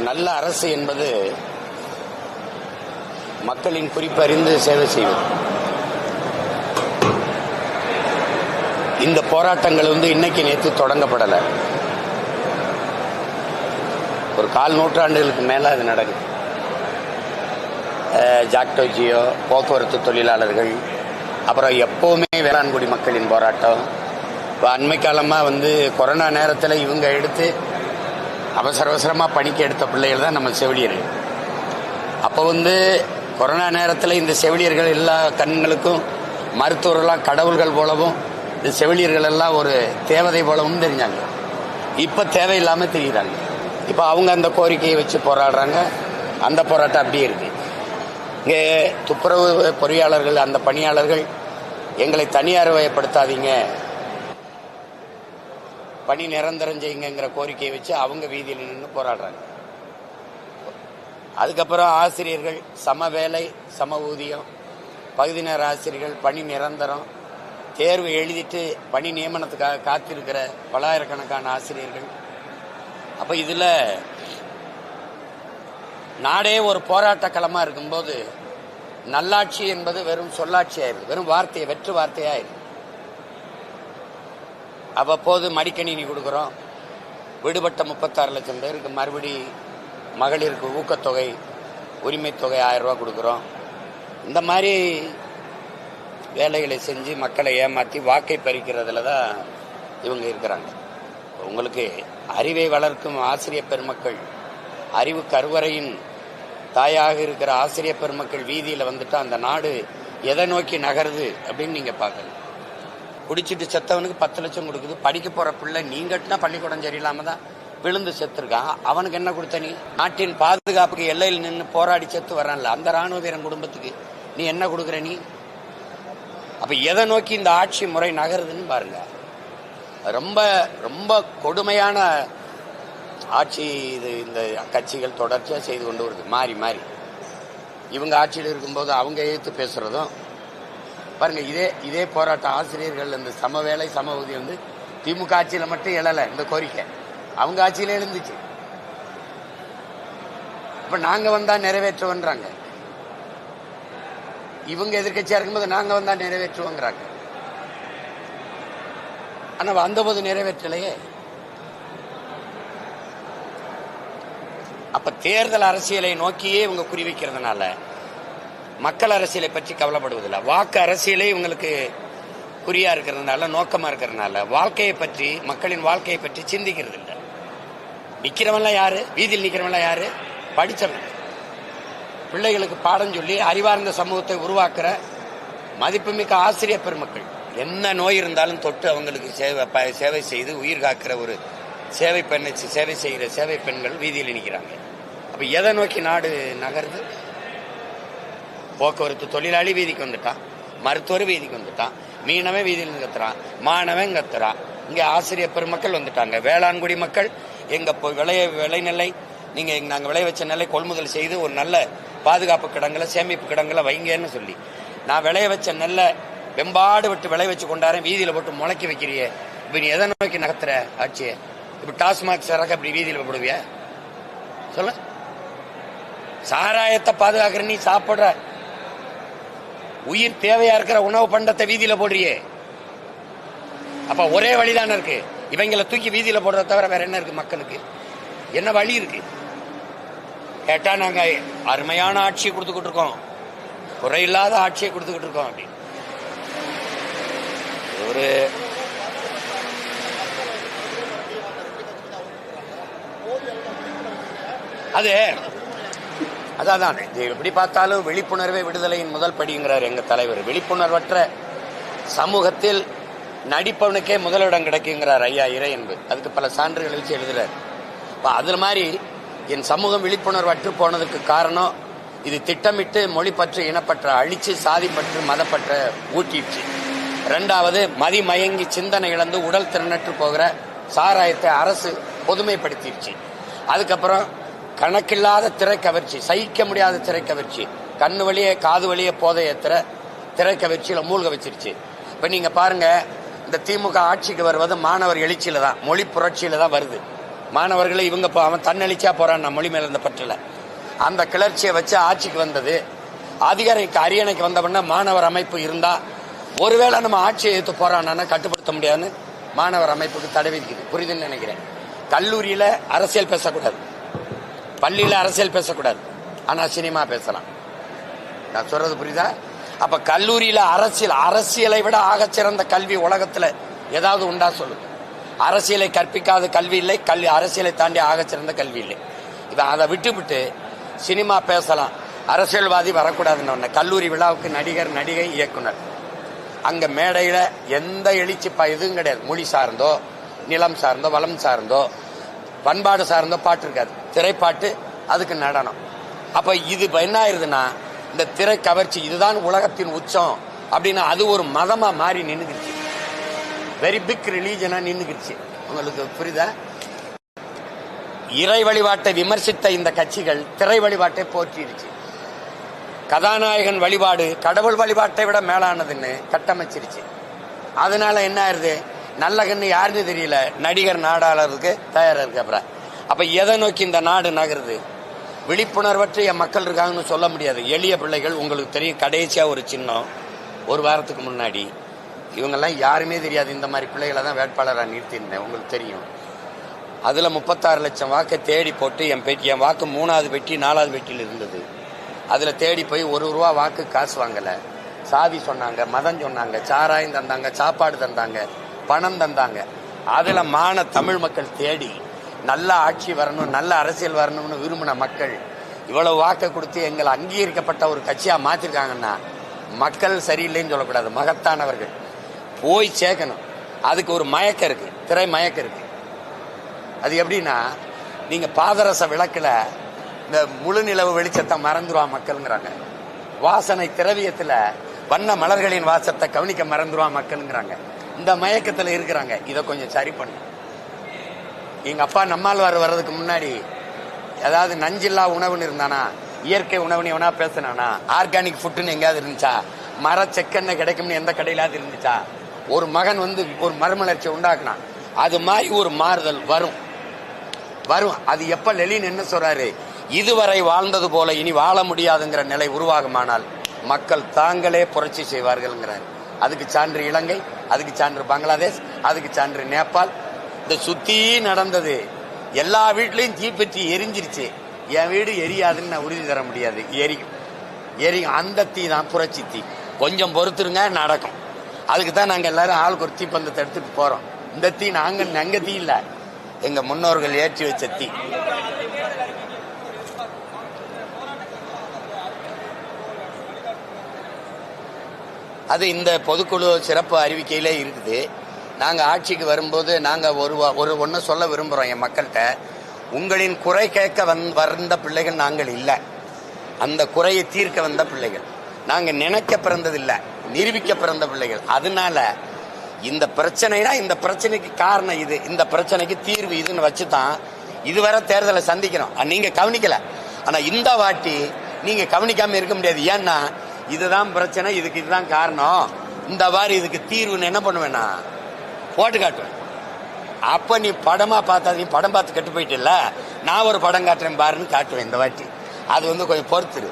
நல்ல அரசு என்பது மக்களின் குறிப்பறிந்து சேவை செய்வது. இந்த போராட்டங்கள் இன்னைக்கு நேற்று தொடங்கப்படலை. ஒரு 4 நூற்றாண்டுகளுக்கு மேல அது நடக்குது. ஜாக்டோ ஜியோ, போக்குவரத்து தொழிலாளர்கள், அப்புறம் எப்பவுமே வேளாண்குடி மக்களின் போராட்டம். இப்போ அண்மை காலமாக கொரோனா நேரத்தில் இவங்க எடுத்து அவசரமாக பணிக்கு எடுத்த பிள்ளைகள் தான் நம்ம செவிலியர்கள். அப்போ கொரோனா நேரத்தில் இந்த செவிலியர்கள் எல்லா கண்களுக்கும் மருத்துவர்கள்லாம் கடவுள்கள் போலவும் இந்த செவிலியர்கள் எல்லாம் ஒரு தேவதை போலவும் தெரிஞ்சாங்க. இப்போ தேவையில்லாமல் தெரியுறாங்க. இப்போ அவங்க அந்த கோரிக்கையை வச்சு போராடுறாங்க. அந்த போராட்டம் அப்படியே இருக்கு. இங்கே துப்புரவு பொறியாளர்கள், அந்த பணியாளர்கள் எங்களை தனியார் வயப்படுத்தாதீங்க, பணி நிரந்தரம் செய்யுங்கிற கோரிக்கையை வச்சு அவங்க வீதியில் நின்று போராடுறாங்க. அதுக்கப்புறம் ஆசிரியர்கள் சம வேலை சம ஊதியம், பகுதி நேர ஆசிரியர்கள் பணி நிரந்தரம், தேர்வு எழுதிட்டு பணி நியமனத்துக்காக காத்திருக்கிற பல்லாயிரக்கணக்கான ஆசிரியர்கள். அப்ப இதுல நாடே ஒரு போராட்ட களமா இருக்கும்போது நல்லாட்சி என்பது வெறும் சொல்லாட்சி ஆயிருக்கு, வெறும் வார்த்தையை வெற்று வார்த்தையாயிருக்கு. அவ்வப்போது மடிக்கணினி கொடுக்குறோம், விடுபட்ட 36 லட்சம் பேருக்கு மறுபடி மகளிருக்கு ஊக்கத்தொகை, உரிமை தொகை 1000 ரூபாய் கொடுக்குறோம். இந்த மாதிரி வேலைகளை செஞ்சு மக்களை ஏமாற்றி வாக்கை பறிக்கிறதுல தான் இவங்க இருக்கிறாங்க. உங்களுக்கு அறிவை வளர்க்கும் ஆசிரியர் பெருமக்கள், அறிவு கருவறையின் தாயாக இருக்கிற ஆசிரியர் பெருமக்கள் வீதியில் வந்துட்டா அந்த நாடு எதை நோக்கி நகருது அப்படின்னு நீங்க பார்க்கணும். குடிச்சிட்டு செத்தவனுக்கு 10 லட்சம் கொடுக்குது. படிக்க போற பிள்ளை நீங்கட்டினா பள்ளிக்கூடம் சரியில்லாம தான் விழுந்து செத்துருக்கான். அவனுக்கு என்ன கொடுத்த நீ? நாட்டின் பாதுகாப்புக்கு எல்லையில் நின்று போராடி செத்து வரான்ல அந்த ராணுவ வீரன் குடும்பத்துக்கு நீ என்ன கொடுக்குற? நீ அப்ப எதை நோக்கி இந்த ஆட்சி முறை நகருதுன்னு பாருங்க. ரொம்ப ரொம்ப கொடுமையான ஆட்சி இது. இந்த கட்சிகள் தொடர்ச்சியா செய்து கொண்டு வருது. மாறி மாறி இவங்க ஆட்சியில் இருக்கும்போது அவங்க எதிர்த்து பேசுறதும் பாருங்க. இதே போராட்டம் ஆசிரியர்கள் இந்த சம வேலை சம ஊதியம் திமுக ஆட்சியில மட்டும் எழல இந்த கோரிக்கை, அவங்க ஆட்சியில எழுந்துச்சு. இப்ப நாங்க வந்தா நிறைவேற்றுவோன்றாங்க. இவங்க எதிர்கட்சியா இருக்கும்போது நாங்க வந்தா நிறைவேற்றுவோங்கிறாங்க. ஆனா வந்தபோது நிறைவேற்றலையே. அப்ப தேர்தல் அரசியலை நோக்கியே இவங்க குறிவைக்கிறதுனால மக்கள் அரசியலை பற்றி கவலைப்படுவதில்லை. வாக்கு அரசியலே இவங்களுக்கு குறியா இருக்கிறதுனால, நோக்கமா இருக்கிறதுனால வாழ்க்கையை பற்றி, மக்களின் வாழ்க்கையை பற்றி சிந்திக்கிறது இல்லை. நிக்கிறவன்லாம் யாரு? வீதியில் நிக்கிறவன்லாம் யாரு? படிச்சவன், பிள்ளைகளுக்கு பாடம் சொல்லி அறிவார்ந்த சமூகத்தை உருவாக்குற மதிப்புமிக்க ஆசிரியர் பெருமக்கள். என்ன நோய் இருந்தாலும் தொட்டு அவங்களுக்கு சேவை செய்து உயிர் காக்கிற ஒரு சேவை செய்கிற சேவை பெண்கள் வீதியில் நிற்கிறாங்க. அப்ப எதை நோக்கி நாடு நகருது? போக்குவரத்து தொழிலாளி வீதிக்கு வந்துட்டான், மருத்துவர் வீதிக்கு வந்துட்டான், மீனவன் வீதியில் கத்துறான், மாணவன் கத்துறான். இங்க ஆசிரியர் பெருமக்கள் வந்துட்டாங்க. வேளாண்குடி மக்கள் எங்க விளைநெல்லை நீங்க நாங்க விளைய வச்ச நெல்லை கொள்முதல் செய்து ஒரு நல்ல பாதுகாப்பு கிடங்குல, சேமிப்பு கிடங்குல வைங்கன்னு சொல்லி, நான் விளைய வச்ச நெல்லை வெம்பாடு விட்டு விளைய வச்சு கொண்டாரன், வீதியில போட்டு முளைக்க வைக்கிறிய. இப்ப நீ எதை நோக்கி நகர்த்துற ஆட்சியை? இப்ப டாஸ்மாக் சரக்கு அப்படி வீதியில் போடுவியா? சொல்ல. சாராயத்தை பாதுகாக்கிற நீ சாப்பிடுற உயிர் தேவையா இருக்கிற உணவு பண்டத்தை வீதியில போடுறியே. அப்ப ஒரே வழிதானே இருக்கு, இவங்களை தூக்கி வீதியில போடுறத தவிர வேற என்ன இருக்கு? மக்களுக்கு என்ன வழி இருக்கு கேட்டா, நாங்க அருமையான ஆட்சியை கொடுத்துக்கிட்டு இருக்கோம், குறையில்லாத ஆட்சியை கொடுத்துக்கிட்டு இருக்கோம் அப்படின்னு ஒரு அதான் எப்படி பார்த்தாலும் விழிப்புணர்வே விடுதலையின் முதல் படிங்கிறார் எங்க தலைவர். விழிப்புணர்வற்ற சமூகத்தில் நடிப்பவனுக்கே முதலிடம் கிடைக்குங்கிறார் ஐயா இறையன்பு. அதுக்கு பல சான்றுகள் வச்சு எழுதுறாரு. அதுல மாதிரி என் சமூகம் விழிப்புணர்வற்று போனதுக்கு காரணம் இது திட்டமிட்டு மொழிப்பற்று, இனப்பற்ற அழிச்சு, சாதிப்பற்று, மதப்பற்ற ஊட்டிடுச்சு. 2வது, மதிமயங்கி சிந்தனை இழந்து உடல் திறனற்று போகிற சாராயத்தை அரசு பொதுமைப்படுத்திடுச்சு. அதுக்கப்புறம் கணக்கில்லாத திரைக்கவர்ச்சி, சகிக்க முடியாத திரைக்கவர்ச்சி, கண்ணு வழியே காது வழியே போதை ஏத்துற திரைக்கவர்ச்சியில மூழ்க வச்சிருச்சு. இப்ப நீங்க பாருங்க, இந்த திமுக ஆட்சிக்கு வருவது மாணவர் எழுச்சியில தான், மொழி புரட்சியில தான் வருது. மாணவர்களை இவங்க அவன் தன்னழிச்சா போறான் மொழி மேல இருந்த பற்றில அந்த கிளர்ச்சியை வச்சு ஆட்சிக்கு வந்தது. அதிகாரிக்கு அரியணைக்கு வந்தவொடனே மாணவர் அமைப்பு இருந்தா ஒருவேளை நம்ம ஆட்சியை எடுத்து போறான்னா கட்டுப்படுத்த முடியாதுன்னு மாணவர் அமைப்புக்கு தடை விதிக்குது. புரியுதுன்னு நினைக்கிறேன். கல்லூரியில அரசியல் பேசக்கூடாது, பள்ளியில அரசியல் பேசக்கூடாது, ஆனா சினிமா பேசலாம். நான் சொல்றது புரியுதா? அப்ப கல்லூரியில அரசியலை விட ஆகச்சிறந்த கல்வி உலகத்துல ஏதாவது உண்டா சொல்லு. அரசியலை கற்பிக்காத கல்வி இல்லை, அரசியலை தாண்டி ஆகச்சிறந்த கல்வி இல்லை. இதை அதை விட்டு சினிமா பேசலாம், அரசியல்வாதி வரக்கூடாதுன்னு. கல்லூரி விழாவுக்கு நடிகர், நடிகை, இயக்குனர், அங்க மேடையில எந்த எழுச்சி இதுவும் கிடையாது. மொழி சார்ந்தோ, நிலம் சார்ந்தோ, வளம் சார்ந்தோ, பண்பாடு சார்ந்தோ பாட்டு இருக்காது. திரைப்பாட்டு, அதுக்கு நடனம். அப்ப இது என்ன ஆயிருதுன்னா, இந்த திரை கவர்ச்சி இதுதான் உலகத்தின் உச்சம் அப்படின்னு அது ஒரு மதமா மாறி நின்னுக்கிடுச்சு. Very big ரிலீஜனா நின்னுக்கிடுச்சு. உங்களுக்கு புரியுதா? இறை வழிபாட்டை விமர்சித்த இந்த கட்சிகள் திரை வழிபாட்டை போற்றிடுச்சு. கதாநாயகன் வழிபாடு கடவுள் வழிபாட்டை விட மேலானதுன்னு கட்டமைச்சிருச்சு. அதனால என்ன ஆயிருது, நல்ல கண்ணு யாருன்னு தெரியல, நடிகர் நாடாளருக்கு தயாரா இருக்கு. அப்புறம் அப்ப எதை நோக்கி இந்த நாடு நகருது? விழிப்புணர்வற்ற என் மக்கள் இருக்காங்கன்னு சொல்ல முடியாது. எளிய பிள்ளைகள், உங்களுக்கு தெரியும், கடைசியா ஒரு சின்னம் ஒரு வாரத்துக்கு முன்னாடி இவங்கெல்லாம் யாருமே தெரியாது. இந்த மாதிரி பிள்ளைகளை தான் வேட்பாளராக நிறுத்தியிருந்தேன், உங்களுக்கு தெரியும். அதுல 36 லட்சம் வாக்கை தேடி போட்டு என் வாக்கு 3வது பெட்டி 4வது பெட்டியில் இருந்தது. அதுல தேடி போய் ₹1 வாக்கு காசு வாங்கல. சாதி சொன்னாங்க, மதம் சொன்னாங்க, சாராயம் தந்தாங்க, சாப்பாடு தந்தாங்க, பணம் தந்தாங்க. அதுல தமிழ் மக்கள் தேடி நல்ல ஆட்சி வரணும், நல்ல அரசியல் வரணும்னு விரும்பின மக்கள் இவ்வளவு வாக்கை கொடுத்து எங்களை அங்கீகரிக்கப்பட்ட ஒரு கட்சியா மாத்திருக்காங்கன்னா மக்கள் சரியில்லைன்னு சொல்லக்கூடாது, மகத்தானவர்கள் போய் சேர்க்கணும். அதுக்கு ஒரு மயக்கம் இருக்கு, திரை மயக்கம் இருக்கு. அது எப்படின்னா, நீங்க பாதரச விளக்குல இந்த முழு நிலவு வெளிச்சத்தை மறந்துருவா மக்கள்ங்கிறாங்க. வாசனை திரவியத்துல வண்ண மலர்களின் வாசத்தை கவனிக்க மறந்துருவா மக்கள்ங்கிறாங்க. இந்த மயக்கத்துல இருக்கிறாங்க. இதை கொஞ்சம் சரி பண்ணு. எங்க அப்பா நம்மாழ்வார் வர்றதுக்கு முன்னாடி ஏதாவது நஞ்சில்லா உணவுன்னு இருந்தானா, இயற்கை உணவுன்னு எவனா பேசினானா, ஆர்கானிக் ஃபுட்டுன்னு எங்கேயாவது இருந்துச்சா, மர செக்கெண்ணெய் கிடைக்கும்னு எந்த கடையிலாவது இருந்துச்சா? ஒரு மகன் ஒரு மறுமலர்ச்சி உண்டாக்குனான். அது மாதிரி ஒரு மாறுதல் வரும். அது எப்ப லெனின் என்ன சொல்றாரு, இதுவரை வாழ்ந்தது போல இனி வாழ முடியாதுங்கிற நிலை உருவாகுமானால் மக்கள் தாங்களே புரட்சி செய்வார்கள்ங்கிறார். அதுக்கு சான்று இலங்கை, அதுக்கு சான்று பங்களாதேஷ், அதுக்கு சான்று நேபாள். இந்த சுத்தி நடந்தது. எல்லா வீட்லயும் தீப்பற்றி எரிஞ்சிருச்சு. என் வீடு எரியாதுன்னு நான் உறுதி தர முடியாது. எரியும். அந்த தீ தான் புரட்சி தீ. கொஞ்சம் பொறுத்துருங்க, நடக்கும். அதுக்கு தான் நாங்க எல்லாரும் ஆளுக்கு ஒரு தீப்பந்தத்தை எடுத்துட்டு போறோம். இந்த தீ நாங்க தீ இல்ல, எங்க முன்னோர்கள் ஏற்றி வச்ச தீ. அது இந்த பொதுக்குழு சிறப்பு அறிவிக்கையிலே இருக்குது. நாங்க ஆட்சிக்கு வரும்போது நாங்க ஒன்னு சொல்ல விரும்புறோம் என் மக்கள்கிட்ட. உங்களின் குறை கேட்க வந்த பிள்ளைகள் நாங்கள் இல்லை, அந்த குறையை தீர்க்க வந்த பிள்ளைகள். நாங்க நினைக்க பிறந்ததில்லை, நிரூபிக்க பிறந்த பிள்ளைகள். அதனால இந்த பிரச்சனைனா இந்த பிரச்சனைக்கு காரணம் இது, இந்த பிரச்சனைக்கு தீர்வு இதுன்னு வச்சுதான் இதுவரை தேர்தலை சந்திக்கிறோம். நீங்க கவனிக்கல, ஆனா இந்த வாட்டி நீங்க கவனிக்காம இருக்க முடியாது. ஏன்னா இதுதான் பிரச்சனை, இதுக்கு இதுதான் காரணம், இந்த வாரி இதுக்கு தீர்வுன்னு என்ன பண்ணுவேன்னா போட்டு காட்டுவேன். அப்ப நீ படமா பார்த்தா, நீ படம் பார்த்து கெட்டு போயிட்டு இல்ல, நான் ஒரு படம் காட்டுறேன் பாருன்னு காட்டுவேன் இந்த வாட்டி. அது கொஞ்சம் பொறுத்துரு,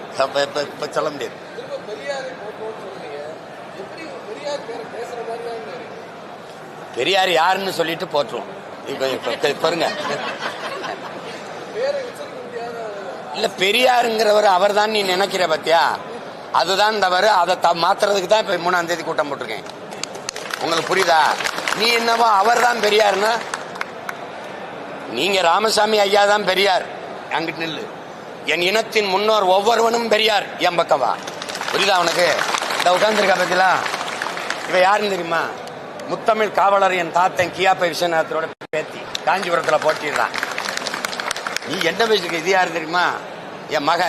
இப்ப சொல்ல முடியாது. பெரியார் யாருன்னு சொல்லிட்டு போட்டுருவோம். பாருங்க, இல்ல பெரியாருங்கிறவர் அவர் தான் நீ நினைக்கிற பத்தியா, அதுதான் தவறு. அதை மாத்துறதுக்கு தான் இப்ப 3ஆம் தேதி கூட்டம் போட்டிருக்கேன். உங்களுக்கு புரியுதா? நீ என்னவோ அவர் தான் பெரியார்னா, நீங்க ராமசாமி ஐயா தான் பெரியார், அங்கிட்டு நில்லு. என் இனத்தின் முன்னோர் ஒவ்வொருவனும் பெரியார், என் பக்கவா. புரியுதா உனக்கு? இந்த உட்கார்ந்துருக்கா பத்திலா, இவ யாருன்னு தெரியுமா? முத்தமிழ் காவலர் என் தாத்தன் கியாப்பை விஸ்வநாதரோட பேத்தி, காஞ்சிபுரத்துல போட்டிடுறான். நீ என்ன பேசிருக்க? இது யாரு தெரியுமா? என் மக,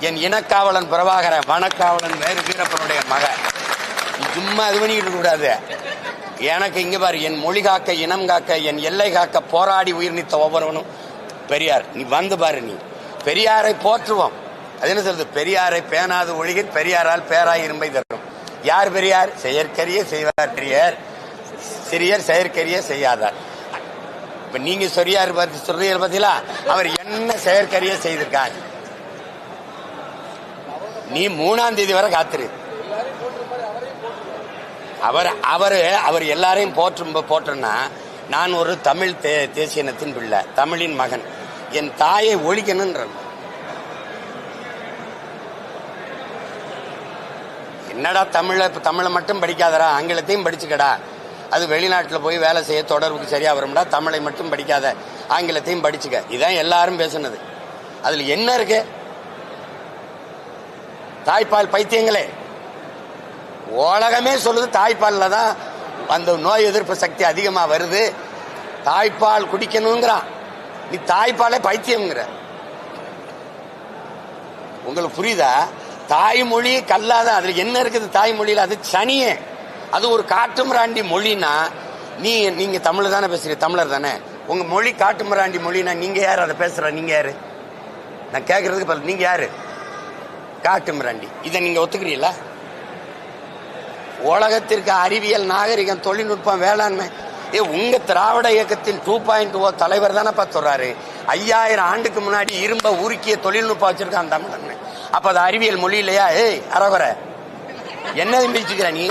என் இனக்காவலன் பிரபாகரன், வனக்காவலன் வேறு வீரப்பனுடைய மக. சும்மா இது பண்ணிக்கிட்டு கூடாது. எனக்கு இங்க பாரு, என் மொழி காக்க, இனம் காக்க, என் எல்லை காக்க போராடி உயிர் நீத்த ஒவ்வொருவனும் பெரியார். நீ வந்து பாரு, நீ பெரியாரை போற்றுவோம். அது என்ன சொல்றது? பெரியாரை பேணாது ஒழிகிர் பெரியாரால் பேராய் இரும்பை தரும். யார் பெரியார்? செயற்கரிய செய்வார் பெரியார், சிறியர் செயற்கரிய செய்யாதார். இப்ப நீங்க சொரியார் பத்திலா அவர் என்ன செயற்கரிய செய்திருக்கார். நீ 3ஆம் தேதி வரை காத்துரு. அவர் எல்லாரையும் போற்றனா, நான் ஒரு தமிழ் தேசிய இனத்தின் பிள்ளை, தமிழின் மகன், என் தாயை ஒழிக்கணும்ன்ற. என்னடா தமிழை மட்டும் படிக்காதடா, ஆங்கிலத்தையும் படிச்சுக்கடா. அது வெளிநாட்டில் போய் வேலை செய்ய தொடர்புக்கு சரியா வரும்டா. தமிழை மட்டும் படிக்காத, ஆங்கிலத்தையும் படிச்சுக்க. இதான் எல்லாரும் பேசுனது. அதுல என்ன இருக்கு? தாய்ப்பால் பைத்தியங்களே, உலகமே சொல்லுது தாய்ப்பால்ல தான் அந்த நோய் எதிர்ப்பு சக்தி அதிகமா வருது, தாய்ப்பால் குடிக்கணுங்கிறான். நீ தாய்ப்பாலே பைத்தியம்ங்கிற. உங்களுக்கு புரியுதா? தாய்மொழி கல்லாத, அதுல என்ன இருக்குது தாய்மொழியில? அது சனியே. அது ஒரு காட்டுமிராண்டி மொழினா, நீங்க தமிழ் தானே பேசுறீங்க, தமிழர் தானே. உங்க மொழி காட்டுமிராண்டி மொழினா நீங்க யாரு அதை பேசுற? நீங்க யாரு? நான் கேட்கறதுக்கு பதில் நீங்க யாரு? காட்டுமிராண்டி. இதை நீங்க ஒத்துக்கிறீங்களா? உலகத்திற்கு அறிவியல், நாகரிகம், தொழில்நுட்பம், வேளாண்மை, உங்க திராவிட இயக்கத்தின் 2.0 தலைவர் தானே சொல்றாரு. 5000 ஆண்டுக்கு முன்னாடி இரும்ப உருக்கிய தொழில்நுட்பம் வச்சிருக்கான் தமிழன். அப்ப அது அறிவியல் மொழி இல்லையா? அரவர என்ன பிடிச்சுக்கிற நீ?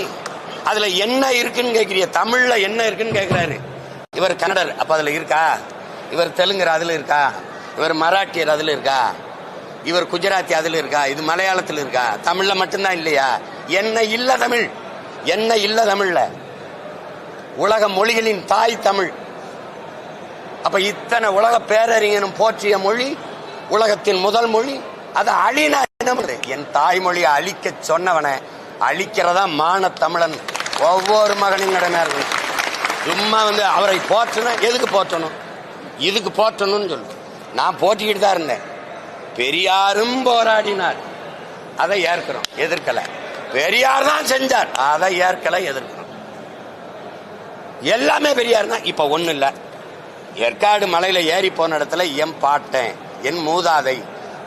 அதுல என்ன இருக்குன்னு கேட்கிறிய? தமிழ்ல என்ன இருக்குன்னு கேட்கிறாரு. இவர் கன்னடர், அப்ப அதுல இருக்கா? இவர் தெலுங்கர், அதுல இருக்கா? இவர் மராட்டியர், அதுல இருக்கா? இவர் குஜராத்தி, அதுல இருக்கா? இது மலையாளத்தில் இருக்கா? தமிழ்ல மட்டும்தான் இல்லையா? என்ன இல்ல தமிழ்? என்ன இல்ல தமிழ்ல? உலக மொழிகளின் தாய் தமிழ். அப்ப இத்தனை உலக பேரறிஞனும் போற்றிய மொழி, உலகத்தின் முதல் மொழி, அதை அழினா என்ன? என் தாய்மொழியை அழிக்க சொன்னவனை அழிக்கிறதா மான தமிழன் ஒவ்வொரு மகனின் கடமை இருக்கு. சும்மா அவரை போற்றணும். எதுக்கு போற்றணும்? இதுக்கு போற்றணும்னு சொல்லு. நான் போட்டிக்கிட்டு தான் இருந்தேன். பெரியாரும் போராடினார், அதை ஏற்கிறோம், எதிர்க்கல. பெரியார் தான் செஞ்சார், அதை ஏற்கல, எதிர்க்கிறோம். எல்லாமே பெரியார் தான். இப்ப ஒண்ணு இல்ல. ஏற்காடு மலையில ஏறி போன இடத்துல என் பாட்டேன், என் மூதாதை,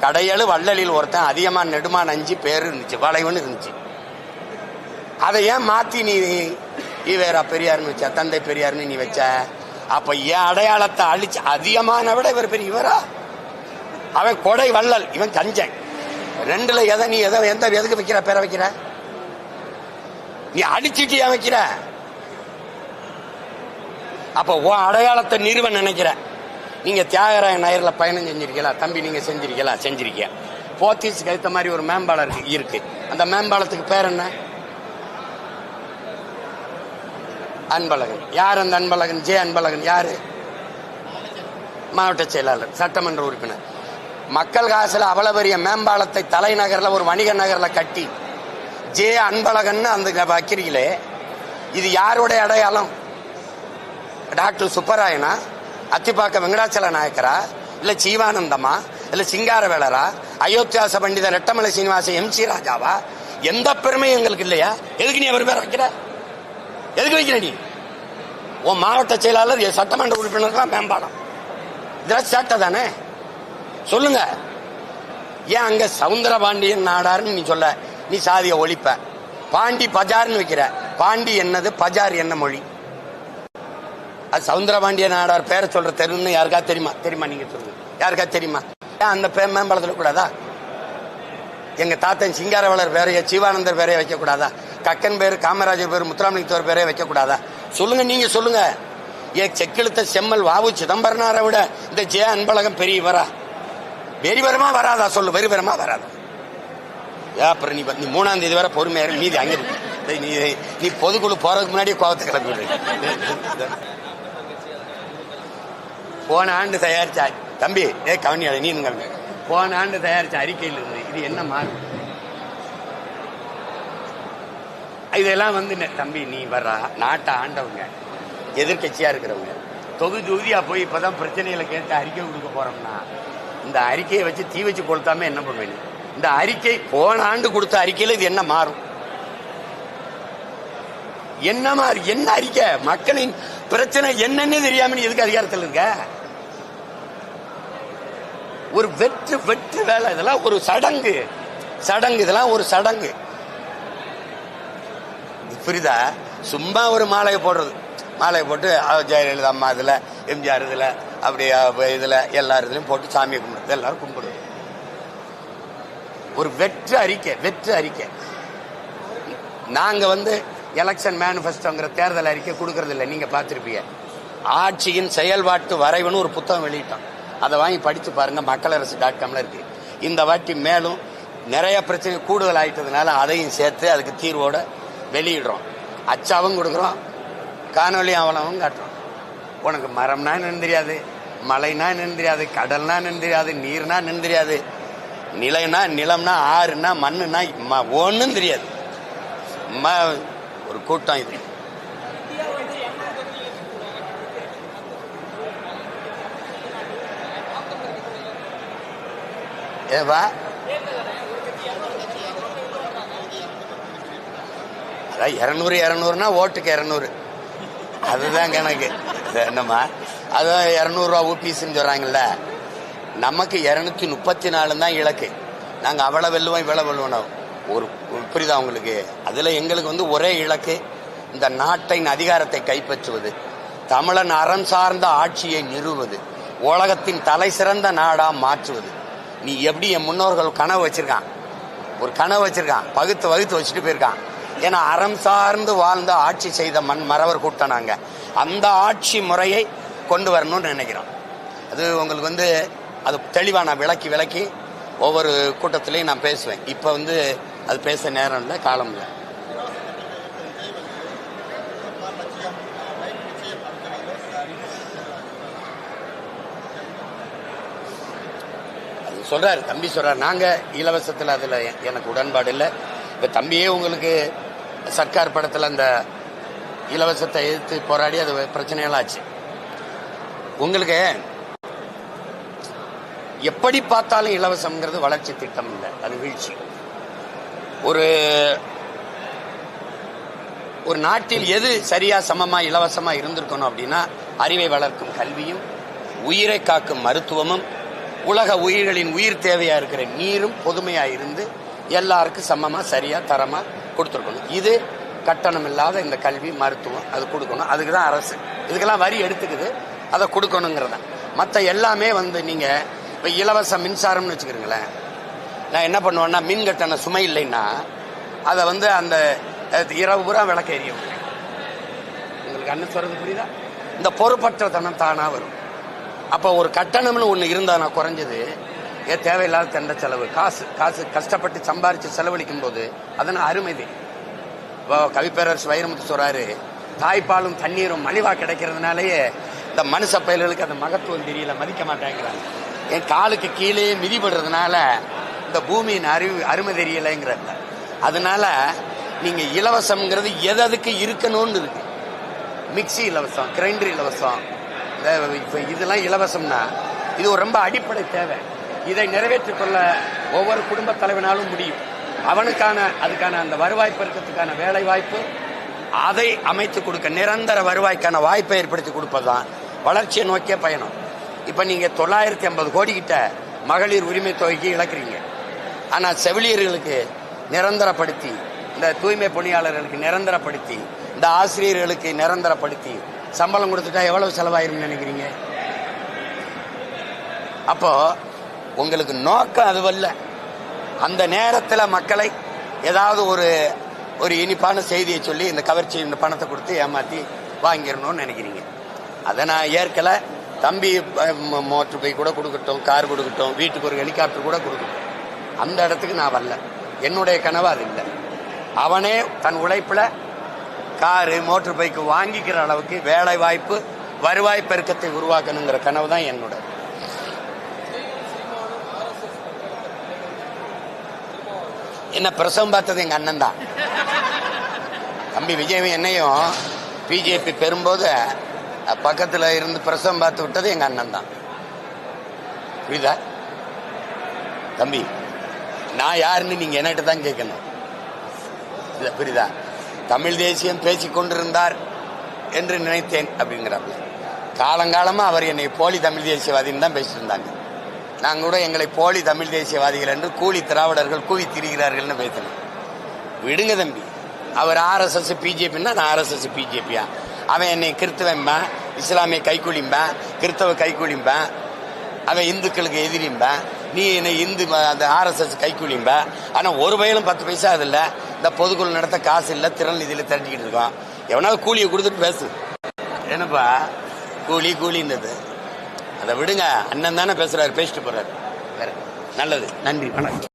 கடையழு வள்ளலில் ஒருத்தன் அதிகமா நெடுமான் 5 பேரு இருந்துச்சு, வளைவுன்னு இருந்துச்சு. அதை ஏன் மாத்தி நீ ஈவேரா பெரியார்னு வச்ச, தந்தை பெரியார்னு நீ வச்ச? அப்ப என் அடையாளத்தை அழிச்சு அதிகமான விட இவர் பெரிய இவரா? அவன் கொடை வள்ளல், இவன் கஞ்சன். ரெண்டுல எதை நீ எதுக்கு வைக்கிற? பேரை வைக்கிற? நீ அடிச்சுட்டு ஏன் வைக்கிற? அப்ப உன் அடையாளத்தை நிறுவ நினைக்கிற. நீங்க தியாகராய நகர்ல பயணம் செஞ்சிருக்கீங்களா தம்பி? நீங்க செஞ்சிருக்கீங்க. போத்தீஸ்க்கு ஏற்ற மாதிரி ஒரு மேம்பாலம் இருக்கு. அந்த மேம்பாலத்துக்கு பேர் என்ன? அன்பழகன். யார் அந்த அன்பழகன்? ஜே அன்பழகன். யாரு? மாவட்ட செயலாளர், சட்டமன்ற உறுப்பினர். மக்கள் காசுல அவ்வளவு பெரிய மேம்பாலத்தை தலைநகர்ல ஒரு வணிக நகர்ல கட்டி ஜே அன்பழகன் அந்த வைக்கிறீங்களே, இது யாருடைய அடையாளம்? டாக்டர் சுப்பராயனா, அத்திப்பாக்க வெங்கடாச்சல நாயக்கரா, இல்ல ஜீவானந்தமா, இல்ல சிங்காரவேலரா, அயோத்தியாச பண்டிதர் ரெட்டமலை சீனிவாச, MC ராஜாவா? எந்த பெருமையும் எங்களுக்கு இல்லையா? எதுக்கு நீ அவர் பேர் வைக்கிற? எதுக்கு வைக்கிற நீ? உன் மாவட்ட செயலாளர், சட்டமன்ற உறுப்பினர் மேம்பாலம், இதெல்லாம் சேட்டை தானே? சொல்லுங்க. ஏன் அங்க சவுந்தர பாண்டியன் நாடார்னு நீ சொல்ல? நீ சாதிய ஒழிப்ப. பாண்டி பஜார்னு வைக்கிற. பாண்டி என்னது, பஜார் என்ன மொழி? அது சவுந்தர பாண்டிய நாடார் பேரை சொல்ற தெருன்னு யாருக்கா தெரியுமா? நீங்க சொல்லுங்க, யாருக்கா தெரியுமா? ஏன் அந்த மேம்பாலத்துல கூடாதா? எங்க தாத்தன் சிங்காரவேலர் பேரைய, ஜீவானந்தர் பேரைய வைக்க கூடாதா? கக்கன் பேரு, காமராஜர் பேரு, முத்துராமலிங்கத்தோர் பேரைய வைக்க கூடாதா? சொல்லுங்க, நீங்க சொல்லுங்க. ஏன் செக்கெழுத்த செம்மல் வாவு சிதம்பரனாரை விட இந்த ஜே அன்பழகம் பெரியவரா? வெறிவரமா வராதா? சொல்லு, வெறிவரமா வராதா? அப்புறம் நீ 3ஆம் தேதி வரை பொறுமையா மீதி அங்க நீ பொதுக்குழு போறதுக்கு முன்னாடியே கோபத்தை கிளம்பி. போன ஆண்டு தயாரிச்ச தம்பி, கவனியாத நீ, போன ஆண்டு தயாரிச்ச அறிக்கையில் இருந்து இது என்ன மாறும்? இதெல்லாம் தம்பி, நீ வர்றா, நாட்டை ஆண்டவங்க, எதிர்கட்சியா இருக்கிறவங்க, தொகுதியா போய் இப்பதான் பிரச்சனைகளை கேட்டு அறிக்கை கொடுக்க போறோம்னா, இந்த அறிக்கையை வச்சு தீ வச்சு கொளுத்தாம என்ன பண்ணுவேன்? இந்த அறிக்கை போன ஆண்டு கொடுத்த அறிக்கையில இது என்ன மாறும்? என்ன மாறும்? என்ன அறிக்கை? மக்களின் பிரச்சனை என்னன்னு தெரியாம நீ எதுக்கு அதிகாரத்தில் இருக்க? ஒரு வெற்று வேலை. இதெல்லாம் ஒரு சடங்கு. இதெல்லாம் ஒரு சடங்கு. புரியுதா? சும்மா ஒரு மாலையை போடுறது, மாலையை போட்டு ஜெயலலிதா அம்மா இதுல எம்ஜிஆர் இதில் அப்படியே இதில் எல்லா இதுலையும் போட்டு சாமியை கும்பிடுறது, எல்லாரும் கும்பிடுது. ஒரு வெற்று அறிக்கை. நாங்க எலெக்ஷன் மேனிஃபெஸ்டோங்கிற தேர்தல் அறிக்கை கொடுக்கறது இல்லை. நீங்க பார்த்திருப்பீங்க. ஆட்சியின் செயல்பாட்டு வரைவுன்னு ஒரு புத்தகம் வெளியிட்டோம். அதை வாங்கி படிச்சு பாருங்க. மக்களரசு.comல இருக்கு. இந்த வாட்டி மேலும் நிறைய பிரச்சனை கூடுதல் ஆயிட்டதுனால அதையும் சேர்த்து அதுக்கு தீர்வோட வெளியிடுறோம். அச்சாவும் கொடுக்குறோம், காணொலி அவலமும் காட்டுறோம். உனக்கு மரம்னா என்னன்னு தெரியாது, மலைனா என்னன்னு தெரியாது, கடல்னா என்னன்னு தெரியாது, நீர்னா என்னன்னு தெரியாது, நிலைனா நிலம்னா ஆறுனா மண்ணுனா ஒன்னும் தெரியாது. ஒரு கூட்டம் இது. ஏவா 200 ஓட்டுக்கு 200, அதுதான் கணக்கு. என்னம்மா அதான் 200 ரூபா ஊபிஸ்ன்னு சொல்றாங்கல்ல. நமக்கு 234 தான் இலக்கு. நாங்க அவ்வளவு வெல்லுவோம் இவ்வளவு வெல்லுவோம். ஒரு புரியுதா உங்களுக்கு? அதுல எங்களுக்கு ஒரே இலக்கு, இந்த நாட்டின் அதிகாரத்தை கைப்பற்றுவது, தமிழன் அறம் சார்ந்த ஆட்சியை நிறுவுவது, உலகத்தின் தலை சிறந்த நாடா மாற்றுவது. நீ எப்படி என் முன்னோர்கள் கனவு வச்சிருக்கான், ஒரு கனவு வச்சிருக்கான், வகுத்து வச்சுட்டு போயிருக்கான். ஏன்னா அறம் சார்ந்து வாழ்ந்த ஆட்சி செய்த மறவர் கூட்டம் நாங்க. அந்த ஆட்சி முறையை கொண்டு வரணும்னு நினைக்கிறோம். அது உங்களுக்கு அது தெளிவா நான் விளக்கி ஒவ்வொரு கூட்டத்திலையும் நான் பேசுவேன். இப்ப அது பேச நேரம் இல்லை, காலம் இல்லை. அது சொல்றாரு, தம்பி சொல்றாரு, நாங்க இலவசத்தில் அதுல எனக்கு உடன்பாடு இல்லை. இப்ப தம்பியே உங்களுக்கு சர்க்கார் படத்துல அந்த இலவசத்தை எதிர்த்து போராடி அது பிரச்சனையெல்லாம் ஆச்சு. உங்களுக்கு எப்படி பார்த்தாலும் இலவசம்ங்கிறது வளர்ச்சி திட்டம் இல்லை, அது வீழ்ச்சி. ஒரு நாட்டில் எது சரியா சமமா இலவசமா இருந்திருக்கணும் அப்படின்னா, அறிவை வளர்க்கும் கல்வியும், உயிரை காக்கும் மருத்துவமும், உலக உயிர்களின் உயிர் தேவையா இருக்கிற நீரும் பொதுமையா இருந்து எல்லாருக்கும் சமமா சரியா தரமா கொடுத்துருக்கணும். இது கட்டணம் இல்லாத இந்த கல்வி மருத்துவம் அது கொடுக்கணும். அதுக்குதான் அரசு இதுக்கெல்லாம் வரி எடுத்துக்குது, அதை கொடுக்கணுங்கிறத. மற்ற எல்லாமே நீங்க இப்ப இலவச மின்சாரம்னு வச்சுக்கிறீங்களேன். நான் என்ன பண்ணுவேன்னா, மின் கட்டண சுமை இல்லைன்னா அதை அந்த இரவு பூரா விளக்க எரியும். உங்களுக்கு அண்ணன் சொல்றது புரியுதா? இந்த பொறுப்பற்ற தனம் தானா வரும். அப்ப ஒரு கட்டணம்னு ஒண்ணு இருந்தா நான் குறைஞ்சது தேவையில்லாத தண்ட செலவு, காசு கஷ்டப்பட்டு சம்பாரிச்சு செலவழிக்கும் போது அதனால அருமை தெரியும். கவிப்பேரரசு வைரமுத்து சொல்றாரு, தாய்ப்பாலும் தண்ணீரும் மலிவா கிடைக்கிறதுனாலயே இந்த மனுஷ பயல்களுக்கு அந்த மகத்துவம் தெரியல, மதிக்க மாட்டேங்கிறாங்க. என் காலுக்கு கீழே மிதிபடுறதுனால இந்த பூமியின் அருமை தெரியலைங்கிற. அதனால நீங்க இலவசம்ங்கிறது எதுக்கு இருக்கணும்னு இருக்கு. மிக்சி இலவசம், கிரைண்டர் இலவசம், இதெல்லாம் இலவசம்னா இது ஒரு ரொம்ப அடிப்படை தேவை. இதை நிறைவேற்றிக் கொள்ள ஒவ்வொரு குடும்ப தலைவனாலும் முடியும். அதுக்கான அந்த வருவாய் பெருக்கத்துக்கான வேலை வாய்ப்பு அதை அமைத்து கொடுக்க, நிரந்தர வருவாய்க்கான வாய்ப்பை ஏற்படுத்தி கொடுப்பதுதான் வளர்ச்சியை நோக்கிய பயணம். இப்ப நீங்க 950 கோடி கிட்ட மகளிர் உரிமை தொகைக்கு இழக்கிறீங்க. ஆனா செவிலியர்களுக்கு நிரந்தரப்படுத்தி, இந்த தூய்மை பணியாளர்களுக்கு நிரந்தரப்படுத்தி, இந்த ஆசிரியர்களுக்கு நிரந்தரப்படுத்தி சம்பளம் கொடுத்துட்டா எவ்வளவு செலவாயிரும் நினைக்கிறீங்க? அப்போ உங்களுக்கு நோக்கம் அதுவல்ல. அந்த நேரத்தில் மக்களை ஏதாவது ஒரு இனிப்பான செய்தியை சொல்லி இந்த கவர்ச்சி, இந்த பணத்தை கொடுத்து ஏமாத்தி வாங்கிடணும்னு நினைக்கிறீங்க. அதை நான் ஏற்கல. தம்பி மோட்டர் பைக் கூட கொடுக்கட்டும், கார் கொடுக்கட்டும், வீட்டுக்கு ஒரு ஹெலிகாப்டர் கூட கொடுக்கட்டும், அந்த இடத்துக்கு நான் வரல. என்னுடைய கனவு அது இல்லை. அவனே தன் உழைப்புல காரு மோட்டர் பைக்கு வாங்கிக்கிற அளவுக்கு வேலை வாய்ப்பு, வருவாய் பெருக்கத்தை உருவாக்கணுங்கிற கனவு தான் என்னோட. என்ன பிரசவம் பார்த்தது எங்க அண்ணன் தான். தம்பி விஜய் என்னையும் பிஜேபி பெறும்போது பக்கத்துல இருந்து பிரசவம் பார்த்து விட்டது எங்க அண்ணன் தான். புரியுதா தம்பி? நான் யாருன்னு நீங்க என்கிட்ட தான் கேட்கணும். புரியுதா? தமிழ் தேசியம் பேசிக் கொண்டிருந்தார் என்று நினைத்தேன் அப்படிங்கிறாங்க. காலங்காலமா அவர் என்னை போலி தமிழ் தேசியவாதின்னு தான் பேசிட்டு இருந்தாங்க. நாங்க கூட எங்களை போலி தமிழ் தேசியவாதிகள் என்று கூலி திராவிடர்கள் கூவி திரிகிறார்கள் பேசினோம். விடுங்க தம்பி. அவர் RSS பிஜேபின்னா நான் RSS பிஜேபியா? அவன் என்னை கிறித்துவன்பா, இஸ்லாமிய கைக்கூலிம்பேன், கிறிஸ்தவ கைக்கூலிம்பேன், அவன் இந்துக்களுக்கு எதிரிம்பேன், நீ என்ன இந்து அந்த RSS கைக்கூலிம்ப. ஆனால் ஒரு வயலும் 10 பைசா அது இல்லை. இந்த பொதுக்குழு நடத்த காசு இல்லை, திறன் நிதியில் திரட்டிக்கிட்டு இருக்கோம். எவனாவது கூலியை கொடுத்துட்டு பேசு. என்னப்பா கூலின்றது அதை விடுங்க. அண்ணன் தானே பேசுறாரு, பேசிட்டு போறாரு. நல்லது, நன்றி, வணக்கம்.